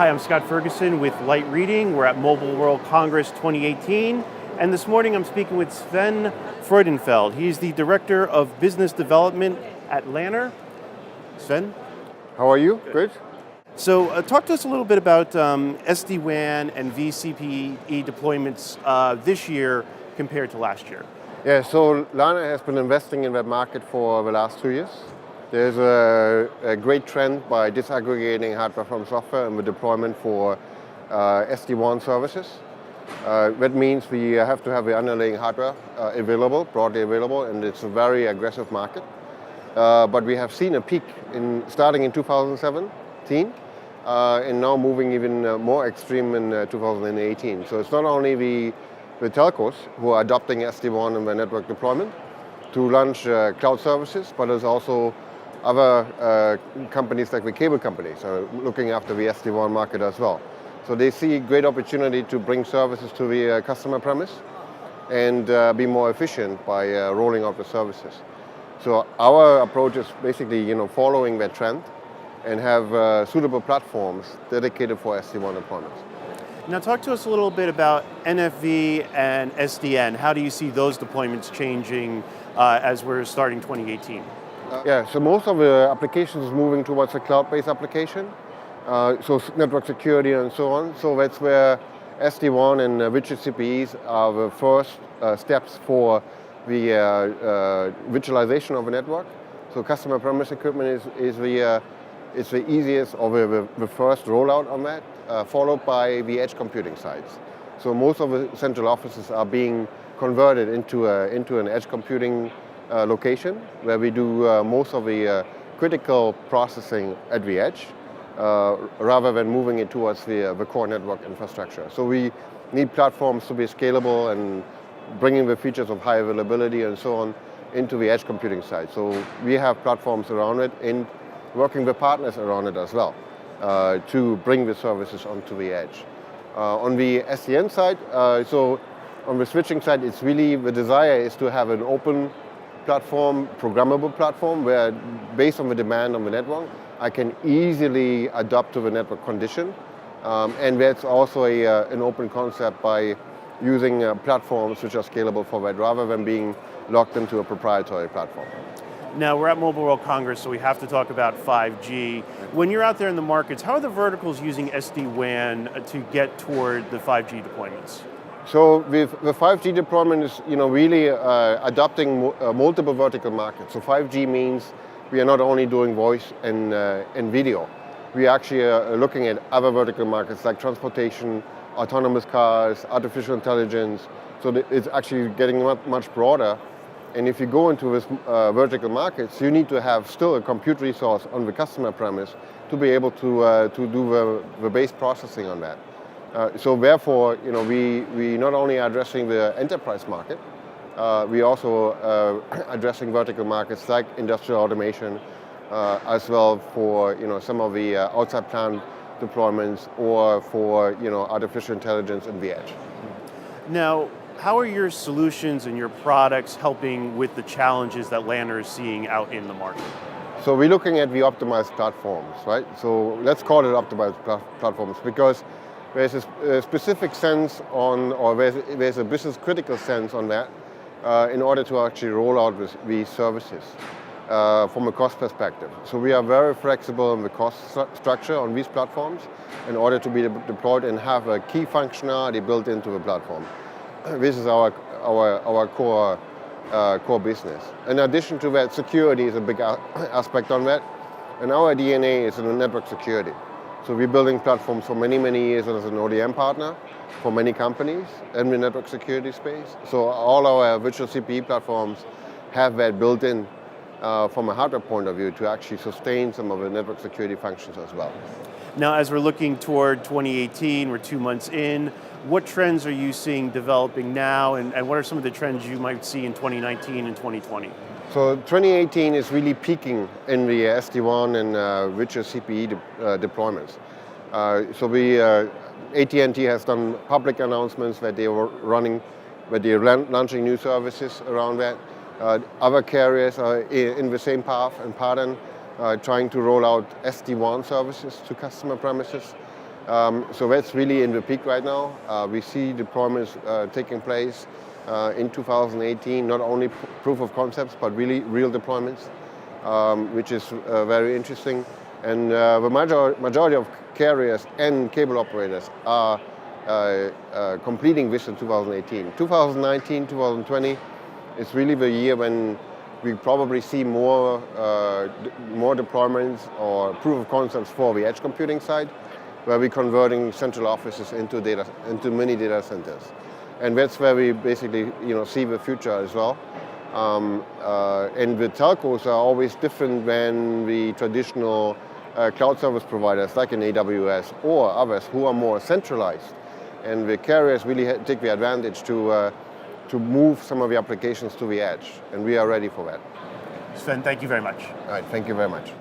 Hi, I'm Scott Ferguson with LightReading. We're at Mobile World Congress 2018, and this morning I'm speaking with Sven Freudenfeld. He's the Director of Business Development at Lanner. Sven? How are you? Good. So talk to us a little bit about SD-WAN and vCPE deployments this year compared to last year. Yeah, so Lanner has been investing in that market for the last 2 years. There's a great trend by disaggregating hardware from software and the deployment for SD-WAN services. That means we have to have the underlying hardware available, broadly available, and it's a very aggressive market. But we have seen a peak starting in 2017 and now moving even more extreme in 2018. So it's not only the telcos who are adopting SD-WAN in their network deployment to launch cloud services, but there's also other companies like the cable companies are looking after the SD-WAN market as well. So they see great opportunity to bring services to the customer premise and be more efficient by rolling out the services. So our approach is basically, following that trend and have suitable platforms dedicated for SD-WAN deployments. Now talk to us a little bit about NFV and SDN. How do you see those deployments changing as we're starting 2018? So most of the applications is moving towards a cloud-based application, so network security and so on. So that's where SD-WAN and vCPEs are the first steps for the virtualization of a network. So customer premise equipment is the easiest or the first rollout on that, followed by the edge computing sites. So most of the central offices are being converted into an edge computing location where we do most of the critical processing at the edge rather than moving it towards the core network infrastructure. So we need platforms to be scalable and bringing the features of high availability and so on into the edge computing side. So we have platforms around it and working with partners around it as well to bring the services onto the edge. On the SDN side, so on the switching side, it's really the desire is to have an open platform, programmable platform, where based on the demand on the network, I can easily adapt to the network condition. And that's also an open concept by using platforms which are scalable for that, rather than being locked into a proprietary platform. Now, we're at Mobile World Congress, so we have to talk about 5G. When you're out there in the markets, how are the verticals using SD-WAN to get toward the 5G deployments? So the 5G deployment is really adopting multiple vertical markets. So 5G means we are not only doing voice and video. We actually are looking at other vertical markets like transportation, autonomous cars, artificial intelligence. So it's actually getting much broader. And if you go into this vertical markets, you need to have still a compute resource on the customer premise to be able to do the base processing on that. So therefore, we not only are addressing the enterprise market, we also addressing vertical markets like industrial automation, as well for some of the outside plant deployments or for artificial intelligence in the edge. Now, how are your solutions and your products helping with the challenges that Lanner is seeing out in the market? So we're looking at the optimized platforms, right? So let's call it optimized platforms because there's a specific sense on, or there's a business critical sense on that in order to actually roll out these services from a cost perspective. So we are very flexible in the cost structure on these platforms in order to be deployed and have a key functionality built into the platform. This is our core business. In addition to that, security is a big aspect on that, and our DNA is in network security. So we're building platforms for many years as an ODM partner for many companies in the network security space. So all our vCPE platforms have that built in from a hardware point of view to actually sustain some of the network security functions as well. Now, as we're looking toward 2018, we're 2 months in, what trends are you seeing developing now, and what are some of the trends you might see in 2019 and 2020? So 2018 is really peaking in the SD-WAN and vCPE deployments. AT&T has done public announcements that they were launching new services around that. Other carriers are in the same path and pattern, trying to roll out SD-WAN services to customer premises. So that's really in the peak right now. We see deployments taking place in 2018, not only proof of concepts, but really real deployments, which is very interesting. And the majority of carriers and cable operators are completing this in 2018. 2019, 2020 is really the year when we probably see more deployments or proof of concepts for the edge computing side, where we're converting central offices into mini data centers. And that's where we basically see the future as well. And the telcos are always different than the traditional cloud service providers like in AWS or others who are more centralized. And the carriers really take the advantage to move some of the applications to the edge. And we are ready for that. Sven, thank you very much. All right, thank you very much.